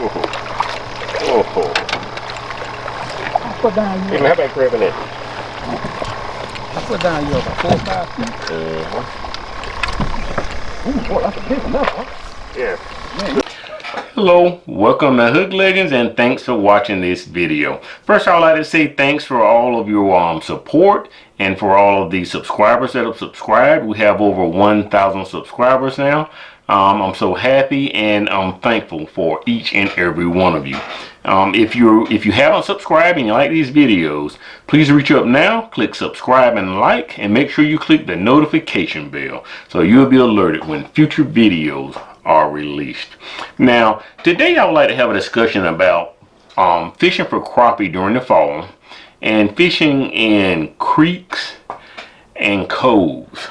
Oh. Put down Hey, how about grabbing it? I put down you about 4 or 5 feet. Ooh, boy, that's a big one, huh? Yeah. Man. Hello, welcome to Hook Legends, and thanks for watching this video. First, I'd like to say thanks for all of your support and for all of the subscribers that have subscribed. We have over 1,000 subscribers now. I'm so happy and I'm thankful for each and every one of you. If you haven't subscribed and you like these videos, please reach up now, click subscribe and like, and make sure you click the notification bell so you'll be alerted when future videos are released. Now, today I would like to have a discussion about fishing for crappie during the fall and fishing in creeks and coves.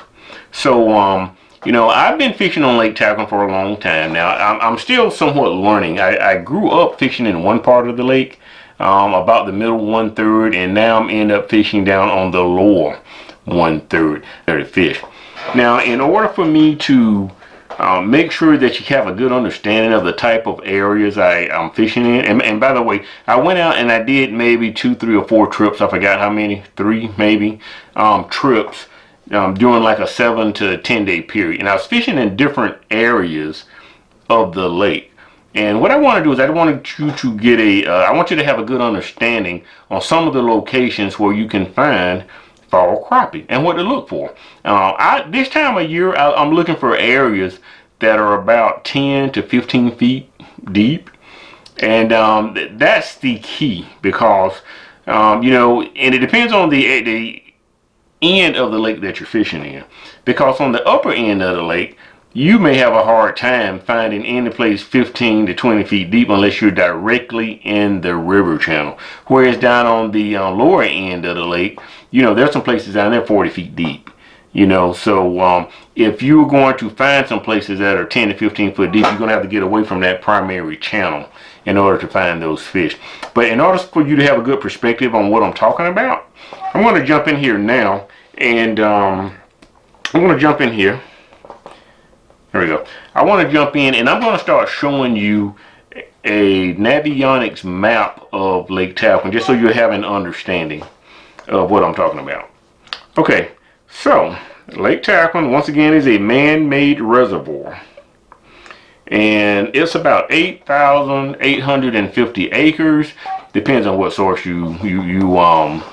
So, you know, I've been fishing on Lake Talquin for a long time now. I'm still somewhat learning. I grew up fishing in one part of the lake, about the middle 1/3, and now I'm end up fishing down on the lower 1/3 of the fish. Now, in order for me to make sure that you have a good understanding of the type of areas I'm fishing in, and by the way, I went out and I did maybe 2, 3, or 4 trips. I forgot how many, 3 maybe, trips. During like a 7 to 10 day period, and I was fishing in different areas of the lake. And what I want to do is I wanted you to get I want you to have a good understanding on some of the locations where you can find fall crappie and what to look for. This time of year, I'm looking for areas that are about 10 to 15 feet deep, and that's the key because you know, and it depends on the end of the lake that you're fishing in, because on the upper end of the lake you may have a hard time finding any place 15 to 20 feet deep unless you're directly in the river channel, whereas down on the lower end of the lake, you know, there's some places down there 40 feet deep, you know. So if you're going to find some places that are 10 to 15 foot deep, you're going to have to get away from that primary channel in order to find those fish. But in order for you to have a good perspective on what I'm talking about, I'm going to jump in here now, and I'm going to jump in here. There we go. I want to jump in, and I'm going to start showing you a Navionics map of Lake Talquin, just so you have an understanding of what I'm talking about. Okay, so Lake Talquin, once again, is a man-made reservoir, and it's about 8,850 acres. Depends on what source you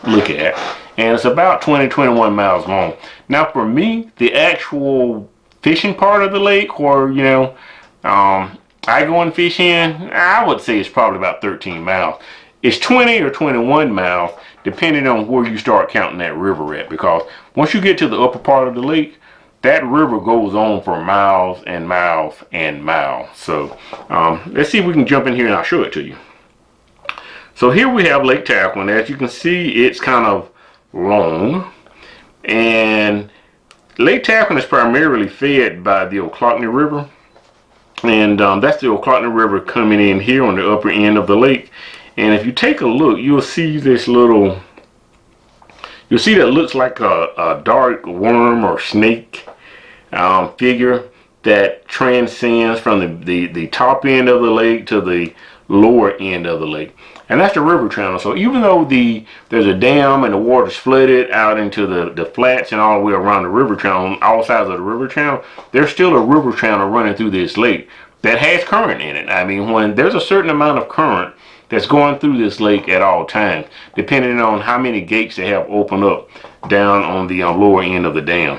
look at, and it's about 21 miles long. Now, for me, the actual fishing part of the lake, where you know I go and fish in, I would say it's probably about 13 miles. It's 20 or 21 miles, depending on where you start counting that river at, because once you get to the upper part of the lake, that river goes on for miles and miles and miles. So let's see if we can jump in here and I'll show it to you. So here we have Lake Talquin. As you can see, it's kind of long, and Lake Tappan is primarily fed by the Talquin River, and that's the Talquin River coming in here on the upper end of the lake. And if you take a look, you'll see this little, you'll see that looks like a dark worm or snake figure that transcends from the top end of the lake to the lower end of the lake, and that's the river channel. So even though there's a dam and the water's flooded out into the flats and all the way around the river channel, on all sides of the river channel, there's still a river channel running through this lake that has current in it. I mean, when there's a certain amount of current that's going through this lake at all times, depending on how many gates they have opened up down on the lower end of the dam.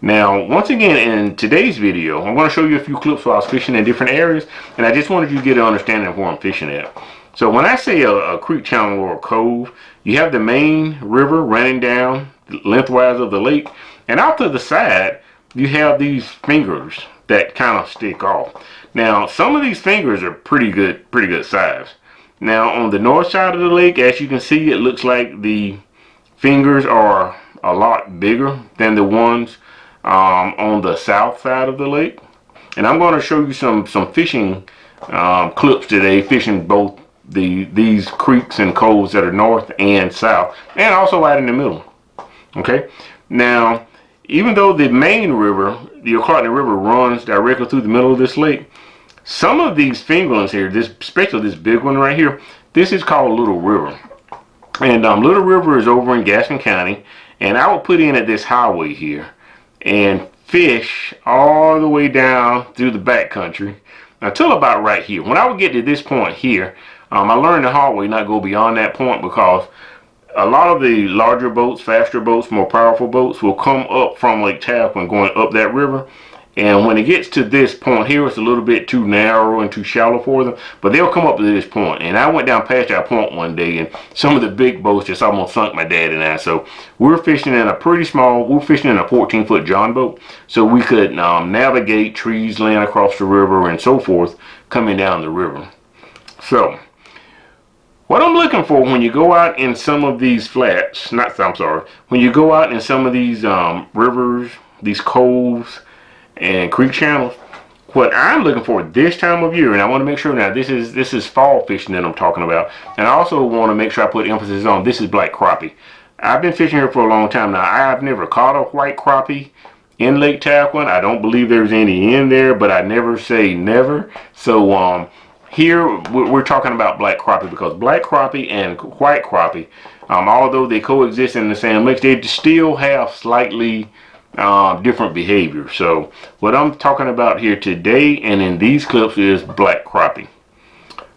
Now, once again, in today's video, I'm going to show you a few clips where I was fishing in different areas, and I just wanted you to get an understanding of where I'm fishing at. So when I say a creek channel or a cove, you have the main river running down lengthwise of the lake, and out to the side, you have these fingers that kind of stick off. Now, some of these fingers are pretty good size. Now, on the north side of the lake, as you can see, it looks like the fingers are a lot bigger than the ones on the south side of the lake. And I'm going to show you some fishing clips today, fishing both these creeks and coves that are north and south, and also right in the middle. Okay, now even though the main river, the Talquin River, runs directly through the middle of this lake, Some of these fingerlings here, especially this big one right here, this is called Little River. And Little River is over in Gaston County. And I will put in at this highway here and fish all the way down through the back country until about right here. When I would get to this point here, I learned the hard way not go beyond that point, because a lot of the larger boats, faster boats, more powerful boats will come up from Lake Talquin going up that river. And when it gets to this point here, it's a little bit too narrow and too shallow for them. But they'll come up to this point. And I went down past that point one day, and some of the big boats just almost sunk my dad and I. So we're fishing in a pretty small, we're fishing in a 14-foot John boat. So we could navigate trees, land across the river, and so forth, coming down the river. So what I'm looking for when you go out in some of these flats, when you go out in some of these rivers, these coves, and creek channels, what I'm looking for this time of year, and I want to make sure now this is fall fishing that I'm talking about, and I also want to make sure I put emphasis on this is black crappie. I've been fishing here for a long time now. I've never caught a white crappie in Lake Talquin. I don't believe there's any in there, but I never say never. So here we're talking about black crappie, because black crappie and white crappie, although they coexist in the same lakes, they still have slightly different behavior. So what I'm talking about here today and in these clips is black crappie.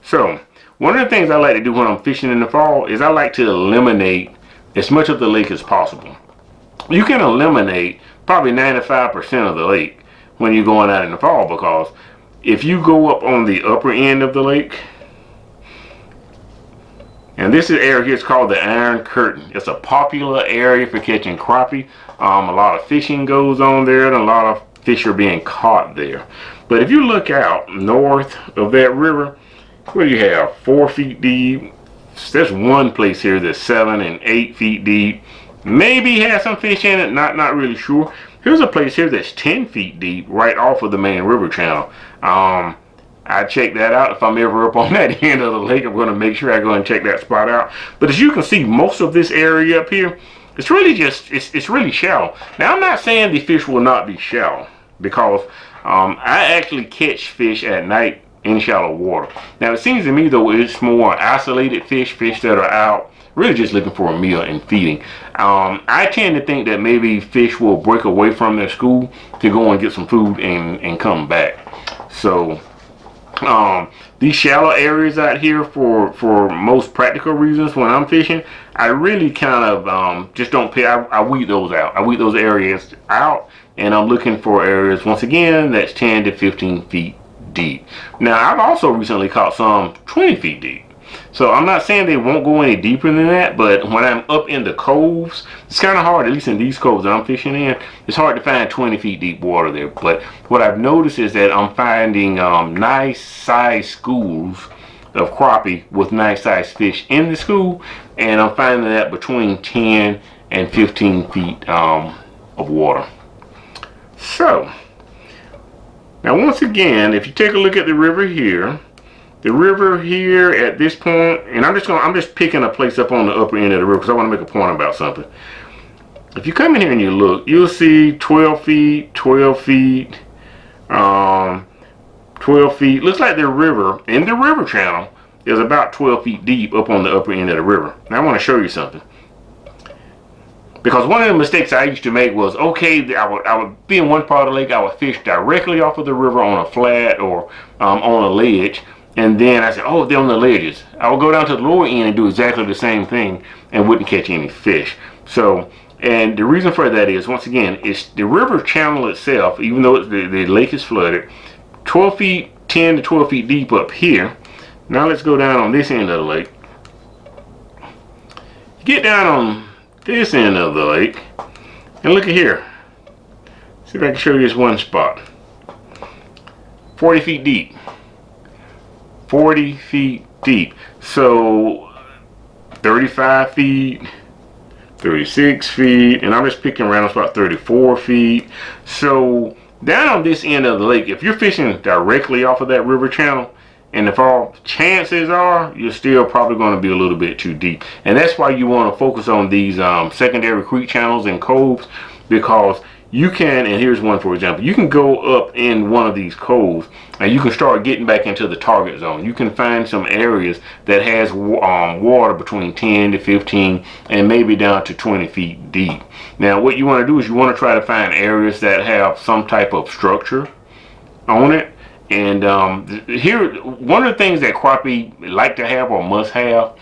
So one of the things I like to do when I'm fishing in the fall is I like to eliminate as much of the lake as possible. You can eliminate probably 95% of the lake when you're going out in the fall, because if you go up on the upper end of the lake, and this area here is called the Iron Curtain. It's a popular area for catching crappie. A lot of fishing goes on there, and a lot of fish are being caught there. But if you look out north of that river, what do you have? 4 feet deep. There's one place here that's 7 and 8 feet deep. Maybe has some fish in it, not really sure. Here's a place here that's 10 feet deep right off of the main river channel. I check that out. If I'm ever up on that end of the lake, I'm going to make sure I go and check that spot out. But as you can see, most of this area up here, it's really just, it's really shallow. Now, I'm not saying the fish will not be shallow, because I actually catch fish at night in shallow water. Now, it seems to me, though, it's more isolated fish that are out really just looking for a meal and feeding. I tend to think that maybe fish will break away from their school to go and get some food and come back. So these shallow areas out here, for most practical reasons, when I'm fishing, I really kind of just don't pay. I weed those out. I weed those areas out, and I'm looking for areas, once again, that's 10 to 15 feet deep. Now, I've also recently caught some 20 feet deep. So I'm not saying they won't go any deeper than that, but when I'm up in the coves, it's kind of hard, at least in these coves that I'm fishing in, it's hard to find 20 feet deep water there. But what I've noticed is that I'm finding nice sized schools of crappie with nice sized fish in the school, and I'm finding that between 10 and 15 feet of water. So now, once again, if you take a look at the river here, at this point, and I'm just picking a place up on the upper end of the river because I want to make a point about something. If you come in here and you look, you'll see 12 feet, 12 feet, 12 feet. Looks like the river, in the river channel, is about 12 feet deep up on the upper end of the river. Now, I want to show you something. Because one of the mistakes I used to make was, okay, I would be in one part of the lake, I would fish directly off of the river on a flat or on a ledge. And then I said, oh, they're on the ledges. I would go down to the lower end and do exactly the same thing and wouldn't catch any fish. So, and the reason for that is, once again, it's the river channel itself, even though the lake is flooded, 12 feet, 10 to 12 feet deep up here. Now let's go down on this end of the lake. Get down on this end of the lake and look at here. See if I can show you this one spot. 40 feet deep. 40 feet deep. So 35 feet, 36 feet, and I'm just picking random spot, 34 feet. So down on this end of the lake, if you're fishing directly off of that river channel in the fall, chances are you're still probably going to be a little bit too deep. And that's why you want to focus on these secondary creek channels and coves, because you can, and here's one for example, you can go up in one of these coves and you can start getting back into the target zone. You can find some areas that has water between 10 to 15 and maybe down to 20 feet deep. Now what you want to do is you want to try to find areas that have some type of structure on it. And here, one of the things that crappie like to have or must have,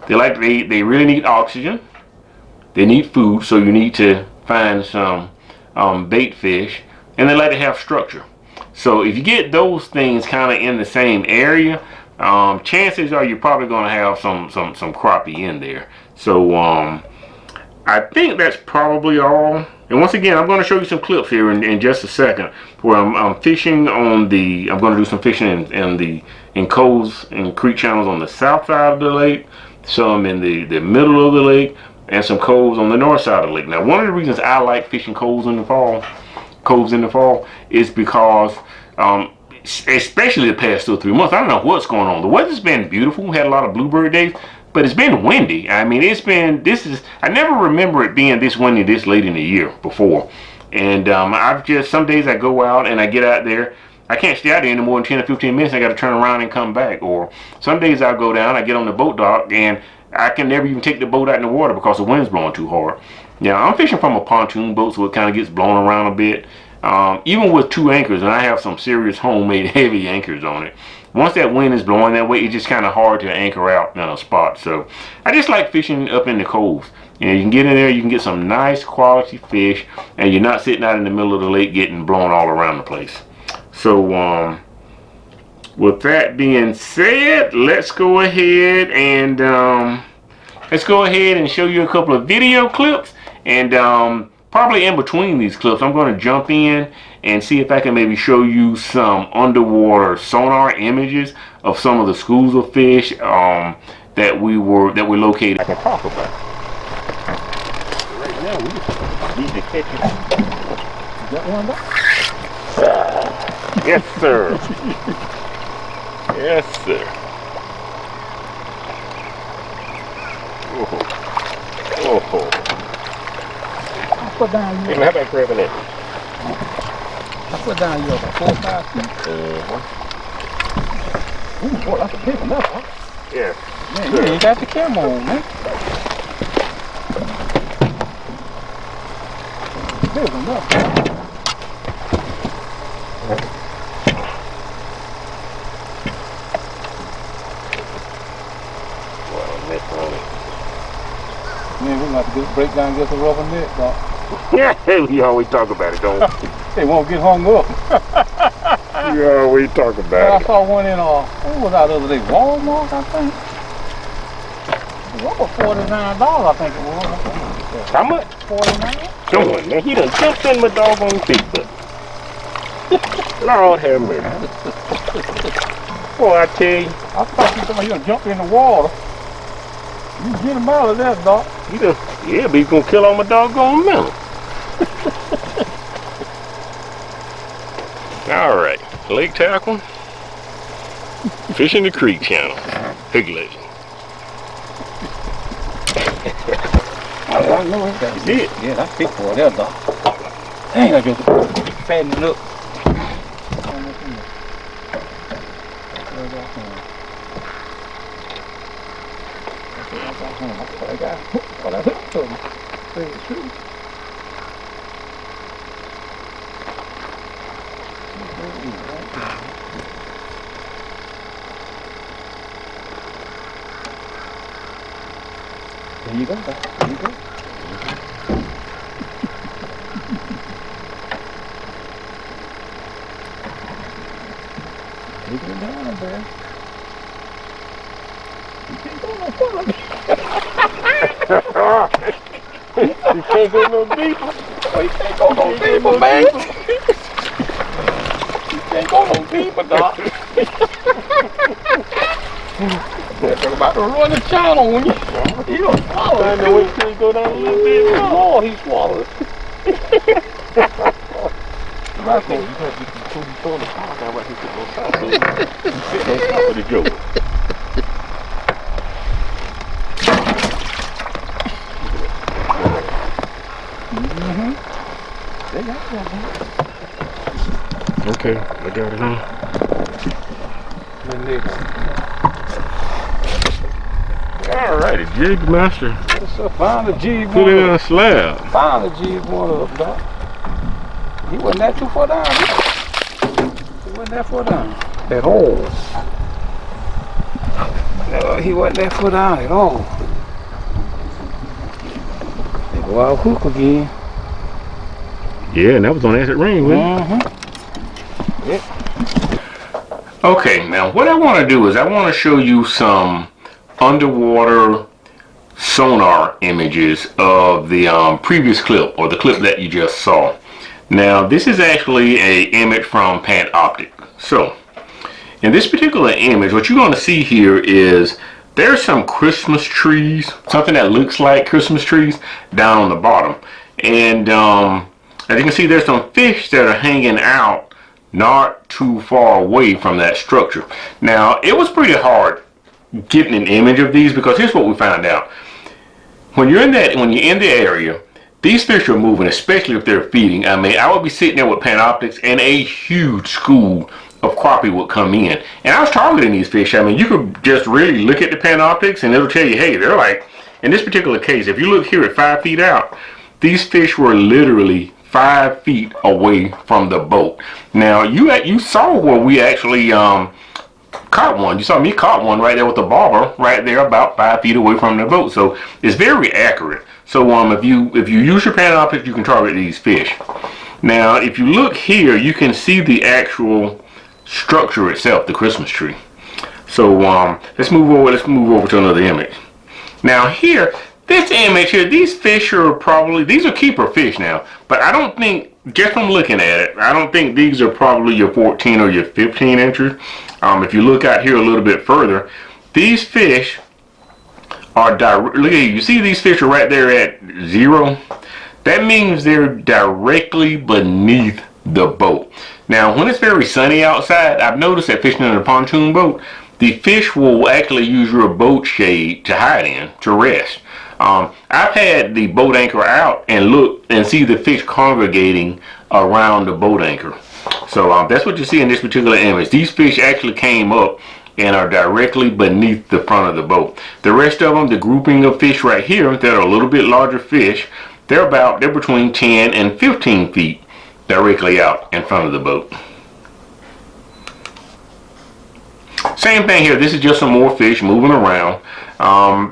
they really need oxygen. They need food, so you need to find some bait fish, and they like to have structure. So if you get those things kind of in the same area, chances are you're probably going to have some crappie in there. So I think that's probably all. And once again, I'm going to show you some clips here in just a second where I'm fishing on the. I'm going to do some fishing in coves and creek channels on the south side of the lake, some in the middle of the lake, and some coves on the north side of the lake. Now, one of the reasons I like fishing coves in the fall, is because, especially the past 2 or 3 months, I don't know what's going on. The weather's been beautiful. We had a lot of bluebird days, but it's been windy. I mean, I never remember it being this windy this late in the year before. And some days I go out and I get out there. I can't stay out there any more than 10 or 15 minutes. I got to turn around and come back. Or some days I'll go down, I get on the boat dock, and I can never even take the boat out in the water because the wind's blowing too hard. Now, I'm fishing from a pontoon boat, so it kind of gets blown around a bit. Even with 2 anchors, and I have some serious homemade heavy anchors on it. Once that wind is blowing that way, it's just kind of hard to anchor out in a spot. So I just like fishing up in the coves. You know, you can get in there, you can get some nice quality fish, and you're not sitting out in the middle of the lake getting blown all around the place. So with that being said, let's go ahead and show you a couple of video clips. And probably in between these clips, I'm going to jump in and see if I can maybe show you some underwater sonar images of some of the schools of fish that we located. I can talk about. Right now, we need to catch it. You got one back? Yes, sir. Yes, sir. Oh. I put down you. How about grabbing it? I put down you about 4 or 5 feet. Ooh, boy, that's a big one, huh? Yeah. Man, you ain't got the camera on, man. Big one, huh? Man, we're going to have to break down and get some rubber net, dog. Yeah, we always talk about it, don't we? They won't get hung up. We always talk about I it. saw one in, what was that the other day? Walmart, I think. It was over $49, I think it was. How much? $49. Come on, man. He done jumped in my doggone feet, but Lord have mercy. Boy, I tell you. I thought you were going to jump in the water. You get him out of that, dog. Yeah, but he's going to kill all my doggone melon. All right, Lake Talquin, fishing the creek channel, hook legend. I know it. You did? Yeah, that's big boy there, dog. Dang, I just fattening up. I got what I hooked to him. There you go, there you go. Take it down, man. You can't go no further. You can't go no deeper. Oh, you can't go no deeper, man. You can't go no deeper, dog. They're about to run the channel when you don't swallow. I know he can't go down a little bit more. Lord, he swallowed. I think you have to be throwing the power down while he's sitting on top. So you sit on top of the joke. Okay, I got it on. Alrighty, jig master. What's up? Found the jig. Put in a slab. Found the jig one up, dog. He wasn't that too far down. He wasn't that far down at all. No, he wasn't that far down at all. They go out hook again. Yeah, and that was on acid rain, wasn't it? Yep. Okay, now what I want to do is I want to show you some underwater sonar images of the previous clip, or the clip that you just saw. Now this is actually an image from Panoptic. So in this particular image, what you're going to see here is there's some Christmas trees, something that looks like Christmas trees down on the bottom. And as you can see, there's some fish that are hanging out not too far away from that structure. Now it was pretty hard getting an image of these, because here's what we found out. When you're in the area, these fish are moving, especially if they're feeding. I mean, I would be sitting there with Panoptics and a huge school of crappie would come in. And I was targeting these fish. I mean, you could just really look at the Panoptics and it'll tell you, hey, they're like, in this particular case, if you look here at 5 feet out, these fish were literally 5 feet away from the boat. Now, you saw where we actually caught one. You saw me caught one right there with the bobber right there about 5 feet away from the boat. So it's very accurate. So if you use your Panoptic, you can target these fish. Now if you look here, you can see the actual structure itself, the Christmas tree. So let's move over to another image. Now here, this image here, these fish are probably, these are keeper fish now, but I don't think, just from looking at it, I don't think these are probably your 14 or your 15 inches. If you look out here a little bit further, these fish are look at you see these fish are right there at 0. That means they're directly beneath the boat. Now when it's very sunny outside, I've noticed that fishing in a pontoon boat, the fish will actually use your boat shade to hide in, to rest. I've had the boat anchor out and look and see the fish congregating around the boat anchor. So that's what you see in this particular image. These fish actually came up and are directly beneath the front of the boat. The rest of them, the grouping of fish right here that are a little bit larger fish, they're between 10 and 15 feet directly out in front of the boat. Same thing here. This is just some more fish moving around.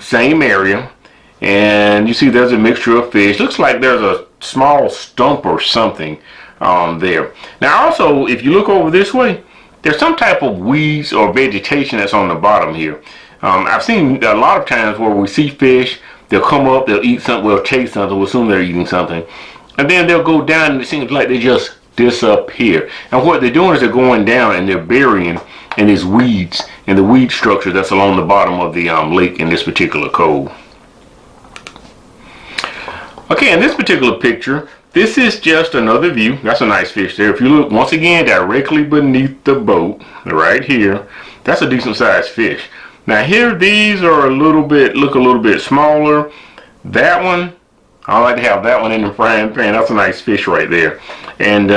Same area. And you see there's a mixture of fish. Looks like there's a small stump or something there. Now also, if you look over this way, there's some type of weeds or vegetation that's on the bottom here. I've seen a lot of times where we see fish, they'll come up, they'll eat something, we'll taste something, we'll assume they're eating something, and then they'll go down and it seems like they just disappear. And what they're doing is they're going down and they're burying in these weeds, in the weed structure that's along the bottom of the lake in this particular cove. Okay, in this particular picture, this is just another view. That's a nice fish there. If you look once again directly beneath the boat, right here, that's a decent sized fish. Now here, these are look a little bit smaller. That one, I like to have that one in the frying pan. That's a nice fish right there. And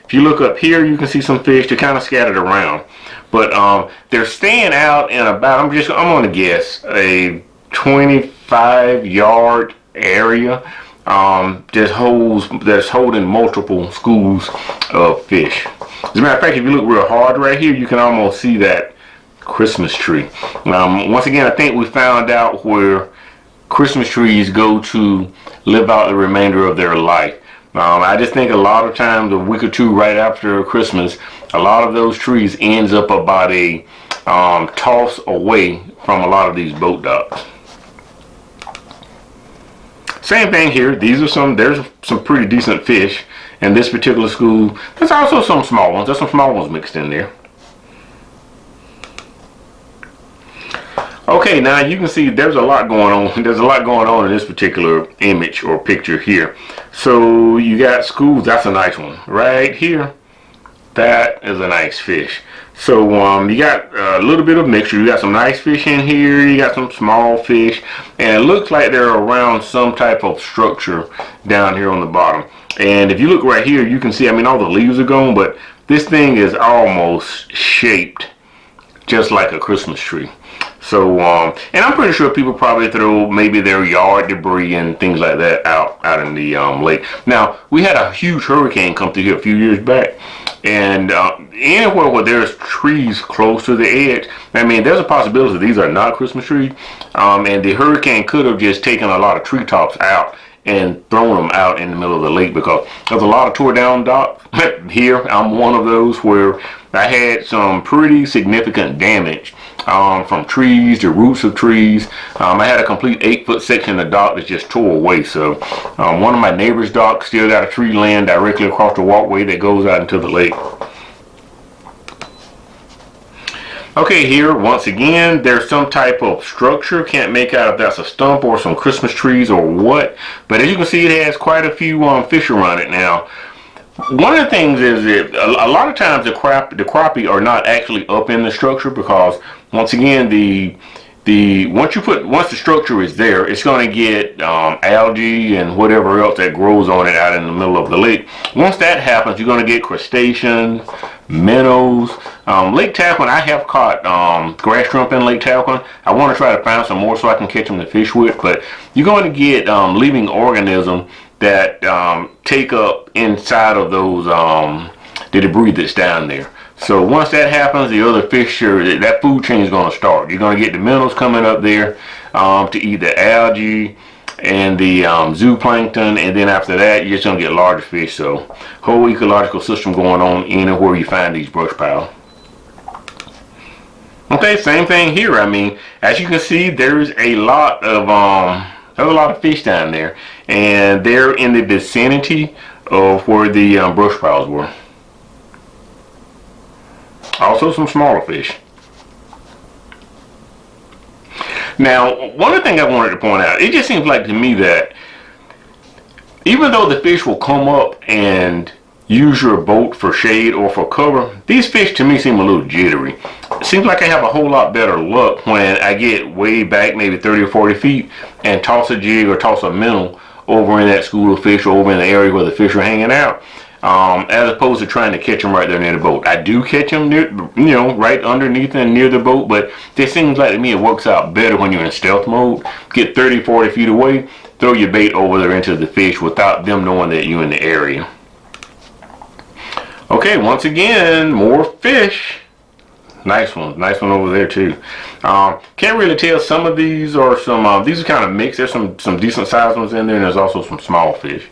if you look up here, you can see some fish. They're kind of scattered around, but they're staying out in about, I'm gonna guess, a 25-yard area. That's holding multiple schools of fish. As a matter of fact, if you look real hard right here, you can almost see that Christmas tree. Once again, I think we found out where Christmas trees go to live out the remainder of their life. I just think a lot of times, a week or two right after Christmas, a lot of those trees ends up about a toss away from a lot of these boat docks. Same thing here. There's some pretty decent fish in this particular school. There's also some small ones. There's some small ones mixed in there. Okay, now you can see there's a lot going on. There's a lot going on in this particular image or picture here. So you got schools. That's a nice one right here. That is a nice fish. So you got a little bit of mixture. You got some nice fish in here. You got some small fish, and it looks like they're around some type of structure down here on the bottom. And if you look right here, you can see, I mean, all the leaves are gone, but This thing is almost shaped just like a Christmas tree. So, and I'm pretty sure people probably throw maybe their yard debris and things like that out in the lake. Now, we had a huge hurricane come through here a few years back, and anywhere where there's trees close to the edge, I mean, there's a possibility these are not Christmas trees, and the hurricane could have just taken a lot of treetops out and thrown them out in the middle of the lake, because there's a lot of tore down docks. Here, I'm one of those where I had some pretty significant damage from trees, the roots of trees. I had a complete 8-foot section of dock that just tore away. So one of my neighbor's docks still got a tree laying directly across the walkway that goes out into the lake. Okay, here, once again, there's some type of structure. Can't make out if that's a stump or some Christmas trees or what. But as you can see, it has quite a few fish around it now. One of the things is that a lot of times the crappie are not actually up in the structure, because once again, once the structure is there, it's going to get algae and whatever else that grows on it out in the middle of the lake. Once that happens, you're going to get crustaceans, minnows. Lake Talquin, I have caught grass shrimp in Lake Talquin. I want to try to find some more so I can catch them to fish with, but you're going to get living organisms that take up inside of those the debris that's down there. So once that happens, the other fish, that food chain is going to start. You're going to get the minnows coming up there to eat the algae and the zooplankton, and then after that, you're just going to get larger fish. So whole ecological system going on anywhere you find these brush piles. Okay, same thing here. I mean, as you can see, there's a lot of fish down there, and they're in the vicinity of where the brush piles were. Also some smaller fish. Now, one of the things I wanted to point out, it just seems like to me that even though the fish will come up and use your boat for shade or for cover, these fish to me seem a little jittery. It seems like I have a whole lot better luck when I get way back, maybe 30 or 40 feet, and toss a jig or toss a minnow over in that school of fish, or over in the area where the fish are hanging out, as opposed to trying to catch them right there near the boat. I do catch them near, right underneath and near the boat, but it seems like to me it works out better when you're in stealth mode. Get 30, 40 feet away, throw your bait over there into the fish without them knowing that you're in the area. Okay, once again, more fish. Nice one over there too. Can't really tell. Some of these are these are kind of mixed. There's some decent sized ones in there, and there's also some small fish.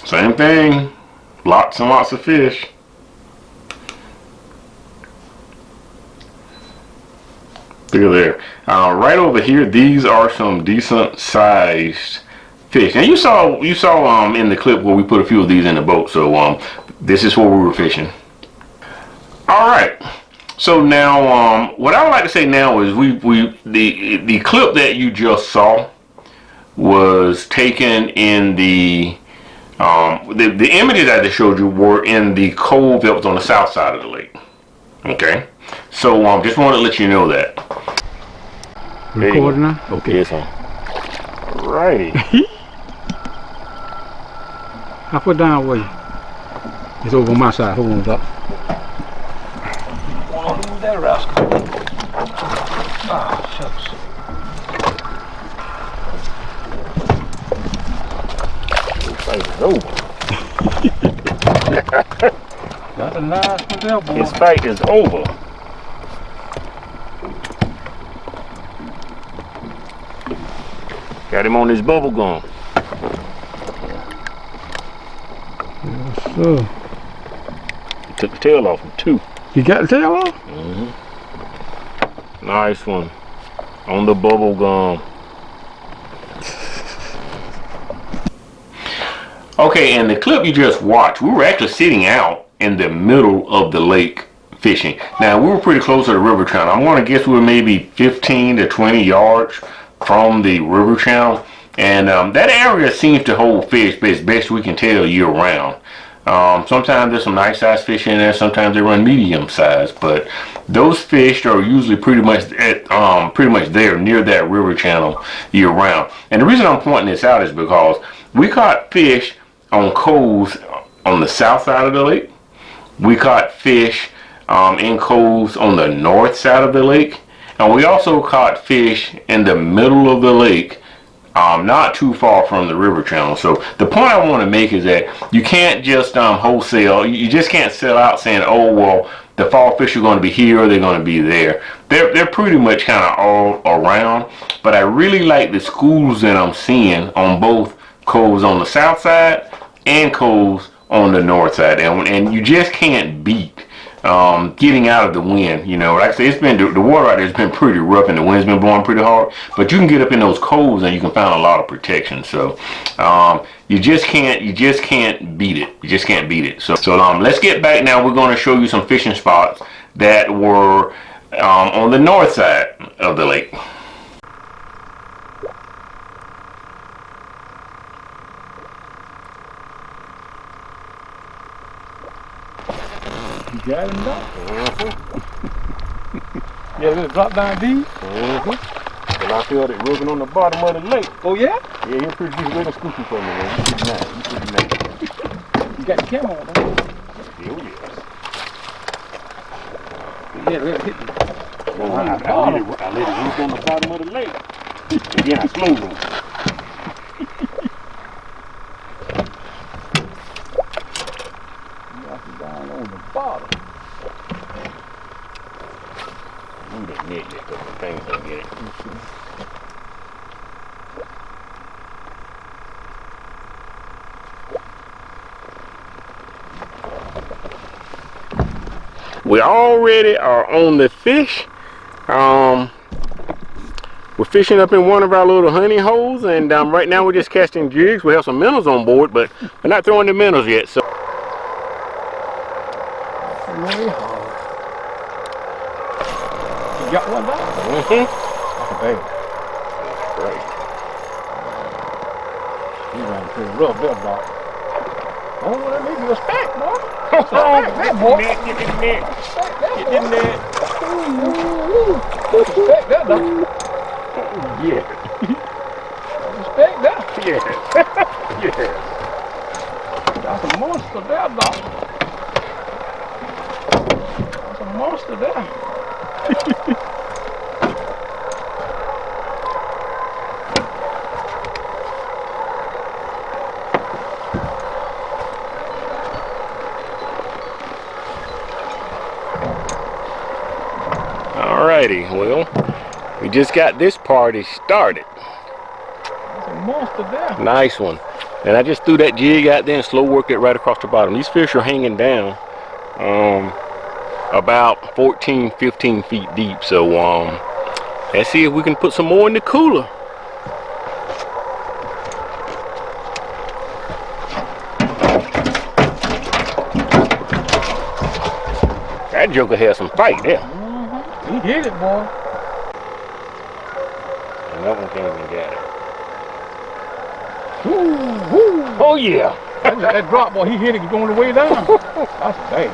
Same thing, lots and lots of fish. Look at there. Right over here, these are some decent sized fish. And you saw in the clip where we put a few of these in the boat. So this is where we were fishing. All right. So now, what I would like to say now is the clip that you just saw was taken in the images that I just showed you were in the cove that was on the south side of the lake. Okay. So just wanted to let you know that. Recording now? Okay. Yes, sir. Righty. How far down were you? It's over on my side. Hold on, Doc. Well, who's that rascal? Ah, shucks. Fight is over. Got a nice one there, boy. His fight is over. Got him on his bubble gum. Yes, sir. He took the tail off him too. You got the tail off? Mm-hmm. Nice one. On the bubble gum. Okay, and the clip you just watched, we were actually sitting out in the middle of the lake fishing. Now, we were pretty close to the river channel. I'm going to guess we were maybe 15 to 20 yards from the river channel. And that area seems to hold fish, but as best we can tell, year round. Sometimes there's some nice sized fish in there. Sometimes they run medium size, but those fish are usually pretty much there near that river channel year round. And the reason I'm pointing this out is because we caught fish on coves on the south side of the lake. We caught fish in coves on the north side of the lake. And we also caught fish in the middle of the lake, not too far from the river channel. So the point I want to make is that you can't just wholesale. You just can't sell out saying, oh, well, the fall fish are going to be here or they're going to be there. They're pretty much kind of all around. But I really like the schools that I'm seeing on both coves on the south side and coves on the north side. And you just can't beat getting out of the wind. You know, like I say, it's been the water out there has been pretty rough and the wind's been blowing pretty hard, but you can get up in those coves and you can find a lot of protection. So you just can't beat it. You just can't beat it. So let's get back now. We're going to show you some fishing spots that were on the north side of the lake. You got him done. Yeah, let it drop down deep. And I feel it rubbing on the bottom of the lake. Oh yeah? Yeah, you're pretty good. We're gonna scoop it for me, man. You pretty nice. You pretty nice. You got the camera on, don't you? Oh Yeah, let it hit me. Well, I let it roof on the bottom of the lake. And then I slow roll. Down on the bottom. Move that net there, because the things don't get it. We already are on the fish. We're fishing up in one of our little honey holes, and right now we're just casting jigs. We have some minnows on board, but we're not throwing the minnows yet. So. You got one down? Okay. Baby. Right. You ran pretty rough there, dog. Oh, that may be a stack, boy. Get That boy. in the net. Get in there. There's a stack there, dog. Yeah. There's a stack there. Yeah. Yeah. That's a monster there, dog. That's a monster there. Alrighty, well, we just got this party started. That's a monster there. Nice one. And I just threw that jig out there and slow worked it right across the bottom. These fish are hanging down about 14, 15 feet deep. So let's see if we can put some more in the cooler. That joker has some fight there. He hit it, boy. And that one can't even get it. Woo, woo. Oh yeah. That drop, boy, he hit it going the way down. That's bad.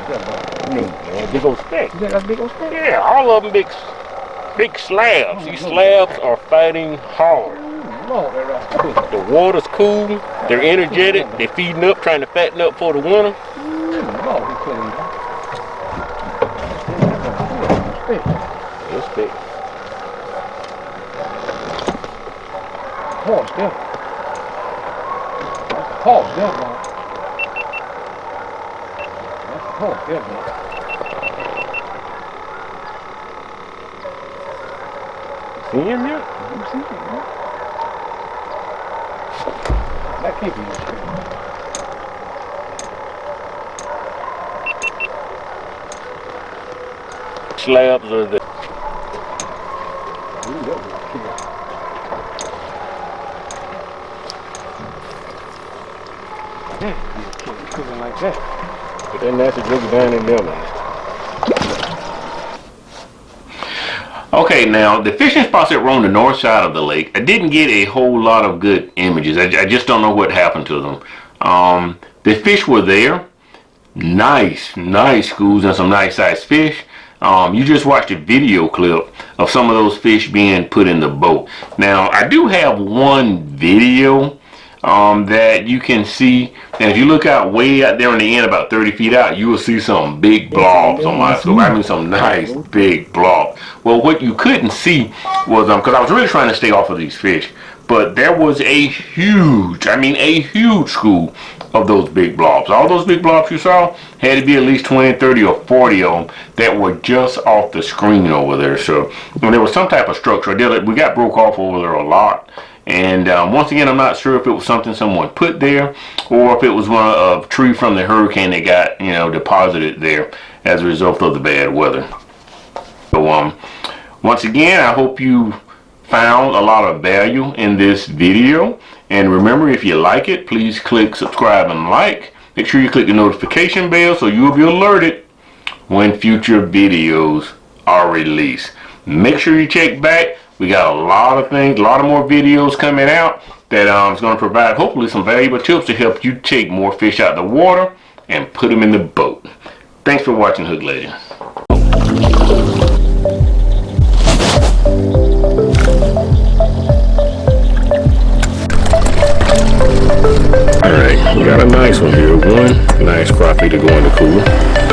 Man, big old stick. You think that's a big old stick? Yeah, all of them big slabs. These slabs are fighting hard. Lord, that's cool. The water's cool. They're energetic. They're feeding up, trying to fatten up for the winter. Lord, he clean. It's big. Horse there. That's a horse there, boy. That's a horse there, boy. See him yet? You see it, man? That can't be this big. Slabs are the. Ooh, that was cool. Yeah, you can't be cooking like that. But then that's a joker down in there, man. Okay, now the fishing spots that were on the north side of the lake, I didn't get a whole lot of good images. I just don't know what happened to them. The fish were there. Nice schools and some nice sized fish. You just watched a video clip of some of those fish being put in the boat. Now, I do have one video that you can see. And if you look out way out there on the end, about 30 feet out, you will see some big blobs on my scope. I mean, some nice big blobs. Well, what you couldn't see was, because I was really trying to stay off of these fish, but there was a huge, I mean, a huge school of those big blobs. All those big blobs you saw had to be at least 20, 30, or 40 of them that were just off the screen over there. So when there was some type of structure, we got broke off over there a lot. And once again, I'm not sure if it was something someone put there or if it was a tree from the hurricane that got, deposited there as a result of the bad weather. So once again, I hope you found a lot of value in this video. And remember, if you like it, please click subscribe and like. Make sure you click the notification bell so you will be alerted when future videos are released. Make sure you check back. We got a lot of things, a lot of more videos coming out that is going to provide hopefully some valuable tips to help you take more fish out of the water and put them in the boat. Thanks for watching, Hook Legends. Alright, we got a nice one here. One nice crappie to go in the cooler.